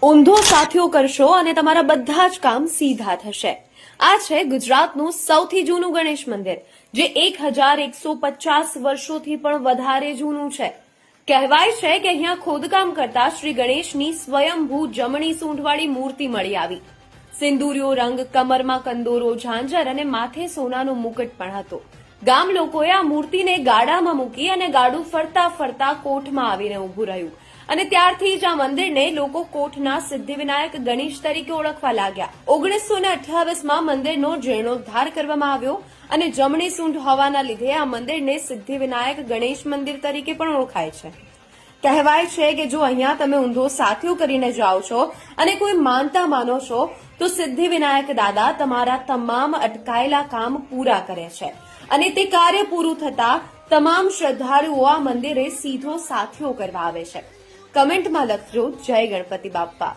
ઊંધો સાથિયો કરશો અને તમારા બધા જ કામ સીધા થશે। આ છે ગુજરાતનું સૌથી જૂનું ગણેશ મંદિર, જે 1150 વર્ષોથી પણ વધારે જૂનું છે। કહેવાય છે કે અહીંયા ખોદકામ કરતા શ્રી ગણેશની સ્વયંભૂ જમણી સૂંઢવાળી મૂર્તિ મળી આવી। સિંદૂરિયો રંગ, કમરમાં કંદોરો, ઝાંઝર અને માથે સોનાનો મુકટ પણ હતો। ગામ લોકોએ આ મૂર્તિને ગાડામાં મૂકી અને ગાડું ફરતા ફરતા કોઠમાં આવીને ઊભું રહ્યું અને ત્યારથી જ આ મંદિરને લોકો કોઠના સિદ્ધિવિનાયક ગણેશ તરીકે ઓળખવા લાગ્યા। 1928માં મંદિરનો જીર્ણોદ્ધાર કરવામાં આવ્યો અને જમણી સૂંઢ હોવાના લીધે આ મંદિરને સિદ્ધિવિનાયક ગણેશ મંદિર તરીકે પણ ઓળખાય છે। કહેવાય છે કે જો અહીંયા તમે ઊંધો સાથિયો કરીને જાઓ છો અને કોઈ માનતા માનો છો તો સિદ્ધિવિનાયક દાદા તમારા તમામ અટકાયેલા કામ પૂરા કરે છે અને તે કાર્ય પૂરું થતા તમામ શ્રદ્ધાળુઓ આ મંદિરે સીધો સાથિયો કરવા આવે છે। કમેન્ટમાં લખજો જય ગણપતિ બાપ્પા।